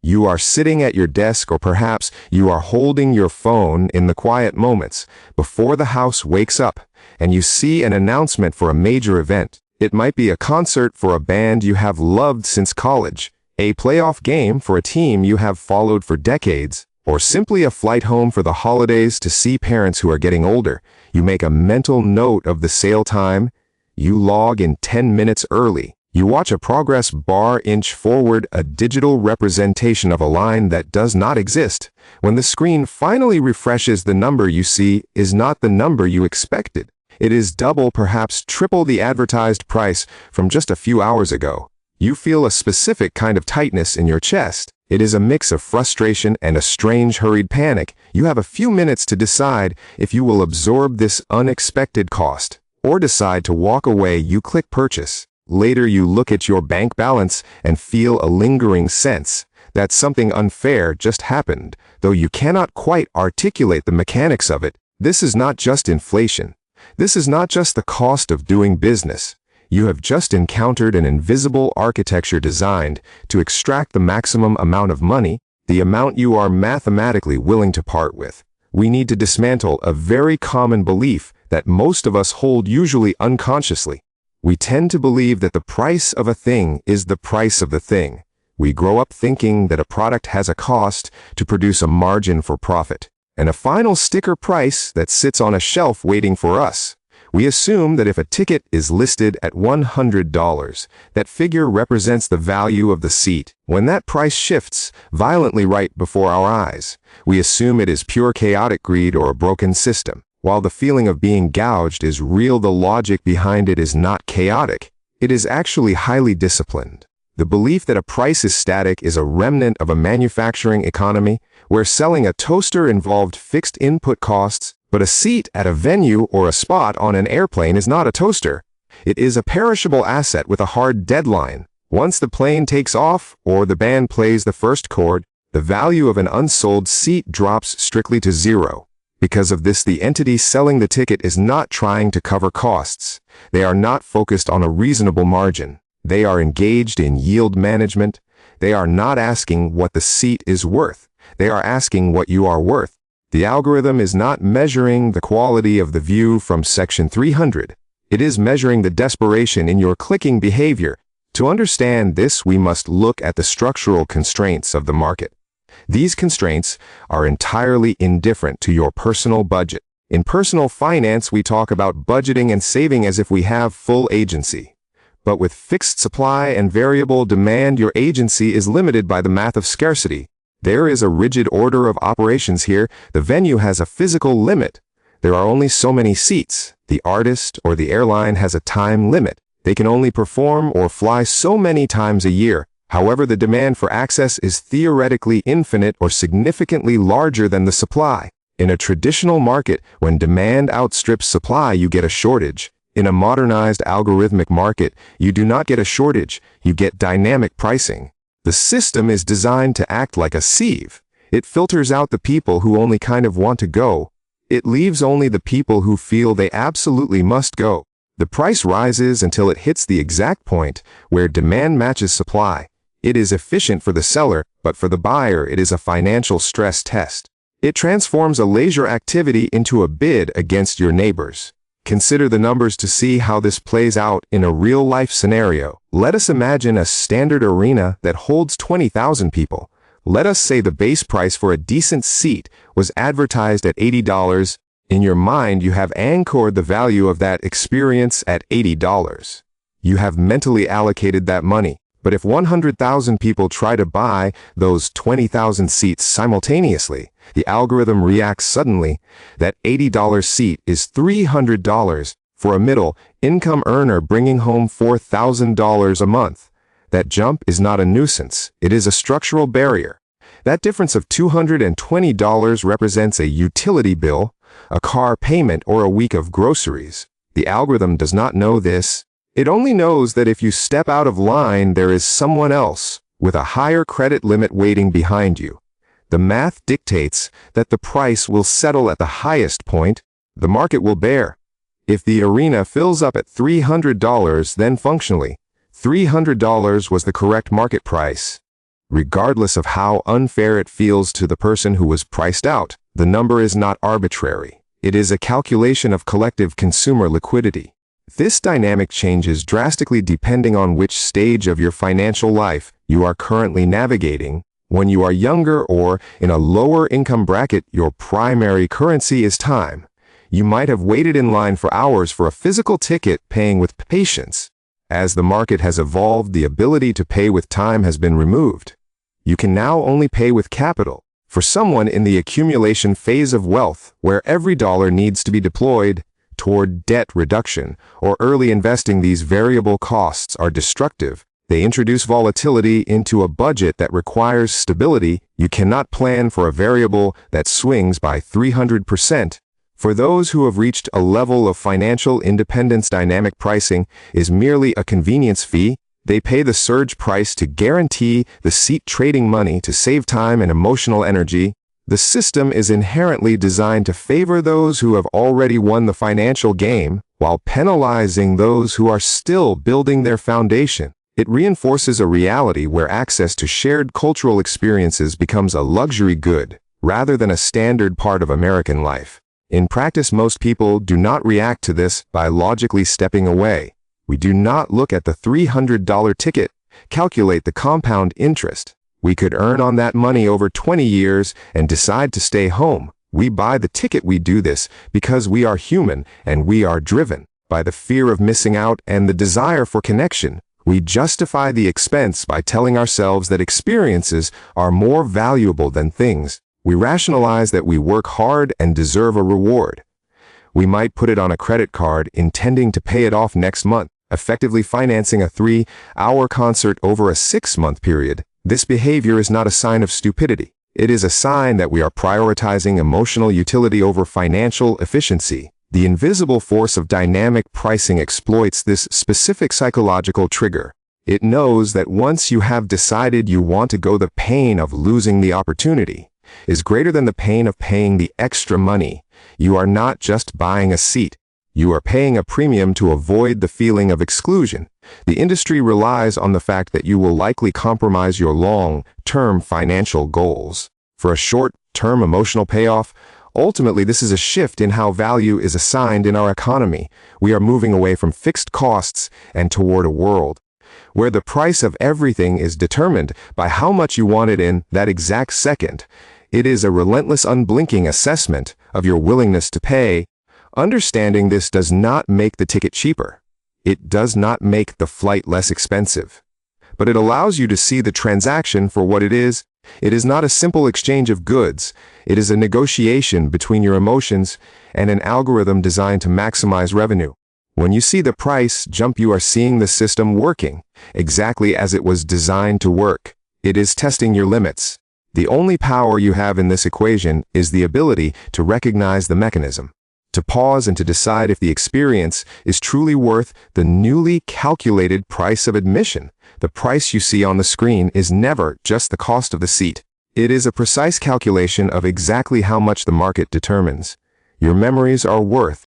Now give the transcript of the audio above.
You are sitting at your desk, or perhaps you are holding your phone in the quiet moments before the house wakes up, and you see an announcement for a major event. It might be a concert for a band you have loved since college, a playoff game for a team you have followed for decades, or simply a flight home for the holidays to see parents who are getting older. You make a mental note of the sale time. You log in 10 minutes early. You watch a progress bar inch forward, a digital representation of a line that does not exist. When the screen finally refreshes, the number you see is not the number you expected. It is double, perhaps triple the advertised price from just a few hours ago. You feel a specific kind of tightness in your chest. It is a mix of frustration and a strange, hurried panic. You have a few minutes to decide if you will absorb this unexpected cost or decide to walk away. You click purchase. Later, you look at your bank balance and feel a lingering sense that something unfair just happened, though you cannot quite articulate the mechanics of it. This is not just inflation. This is not just the cost of doing business. You have just encountered an invisible architecture designed to extract the maximum amount of money, the amount you are mathematically willing to part with. We need to dismantle a very common belief that most of us hold, usually unconsciously. We tend to believe that the price of a thing is the price of the thing. We grow up thinking that a product has a cost to produce a margin for profit, and a final sticker price that sits on a shelf waiting for us. We assume that if a ticket is listed at $100, that figure represents the value of the seat. When that price shifts violently right before our eyes, we assume it is pure chaotic greed or a broken system. While the feeling of being gouged is real, the logic behind it is not chaotic. It is actually highly disciplined. The belief that a price is static is a remnant of a manufacturing economy where selling a toaster involved fixed input costs, but a seat at a venue or a spot on an airplane is not a toaster. It is a perishable asset with a hard deadline. Once the plane takes off or the band plays the first chord, the value of an unsold seat drops strictly to zero. Because of this, the entity selling the ticket is not trying to cover costs. They are not focused on a reasonable margin. They are engaged in yield management. They are not asking what the seat is worth. They are asking what you are worth. The algorithm is not measuring the quality of the view from section 300. It is measuring the desperation in your clicking behavior. To understand this, we must look at the structural constraints of the market. These constraints are entirely indifferent to your personal budget. In personal finance, we talk about budgeting and saving as if we have full agency. But with fixed supply and variable demand, your agency is limited by the math of scarcity. There is a rigid order of operations here. The venue has a physical limit. There are only so many seats. The artist or the airline has a time limit. They can only perform or fly so many times a year. However, the demand for access is theoretically infinite or significantly larger than the supply. In a traditional market, when demand outstrips supply, you get a shortage. In a modernized algorithmic market, you do not get a shortage, you get dynamic pricing. The system is designed to act like a sieve. It filters out the people who only kind of want to go. It leaves only the people who feel they absolutely must go. The price rises until it hits the exact point where demand matches supply. It is efficient for the seller, but for the buyer it is a financial stress test. It transforms a leisure activity into a bid against your neighbors. Consider the numbers to see how this plays out in a real-life scenario. Let us imagine a standard arena that holds 20,000 people. Let us say the base price for a decent seat was advertised at $80. In your mind, you have anchored the value of that experience at $80. You have mentally allocated that money. But if 100,000 people try to buy those 20,000 seats simultaneously, the algorithm reacts suddenly. That $80 seat is $300 for a middle-income earner bringing home $4,000 a month. That jump is not a nuisance. It is a structural barrier. That difference of $220 represents a utility bill, a car payment, or a week of groceries. The algorithm does not know this. It only knows that if you step out of line, there is someone else with a higher credit limit waiting behind you. The math dictates that the price will settle at the highest point the market will bear. If the arena fills up at $300, then functionally, $300 was the correct market price. Regardless of how unfair it feels to the person who was priced out, the number is not arbitrary. It is a calculation of collective consumer liquidity. This dynamic changes drastically depending on which stage of your financial life you are currently navigating. When you are younger or in a lower income bracket, your primary currency is time. You might have waited in line for hours for a physical ticket, paying with patience. As the market has evolved, the ability to pay with time has been removed. You can now only pay with capital. For someone in the accumulation phase of wealth, where every dollar needs to be deployed toward debt reduction or early investing, these variable costs are destructive. They introduce volatility into a budget that requires stability. You cannot plan for a variable that swings by 300%. For those who have reached a level of financial independence, dynamic pricing is merely a convenience fee. They pay the surge price to guarantee the seat, trading money to save time and emotional energy. The system is inherently designed to favor those who have already won the financial game, while penalizing those who are still building their foundation. It reinforces a reality where access to shared cultural experiences becomes a luxury good, rather than a standard part of American life. In practice, most people do not react to this by logically stepping away. We do not look at the $300 ticket, calculate the compound interest we could earn on that money over 20 years, and decide to stay home. We buy the ticket. We do this because we are human and we are driven by the fear of missing out and the desire for connection. We justify the expense by telling ourselves that experiences are more valuable than things. We rationalize that we work hard and deserve a reward. We might put it on a credit card, intending to pay it off next month, effectively financing a 3-hour concert over a 6-month period. This behavior is not a sign of stupidity. It is a sign that we are prioritizing emotional utility over financial efficiency. The invisible force of dynamic pricing exploits this specific psychological trigger. It knows that once you have decided you want to go, the pain of losing the opportunity is greater than the pain of paying the extra money. You are not just buying a seat. You are paying a premium to avoid the feeling of exclusion. The industry relies on the fact that you will likely compromise your long-term financial goals for a short-term emotional payoff. Ultimately, this is a shift in how value is assigned in our economy. We are moving away from fixed costs and toward a world where the price of everything is determined by how much you want it in that exact second. It is a relentless, unblinking assessment of your willingness to pay. Understanding this does not make the ticket cheaper. It does not make the flight less expensive. But it allows you to see the transaction for what it is. It is not a simple exchange of goods. It is a negotiation between your emotions and an algorithm designed to maximize revenue. When you see the price jump, you are seeing the system working exactly as it was designed to work. It is testing your limits. The only power you have in this equation is the ability to recognize the mechanism, to pause and to decide if the experience is truly worth the newly calculated price of admission. The price you see on the screen is never just the cost of the seat. It is a precise calculation of exactly how much the market determines. Your memories are worth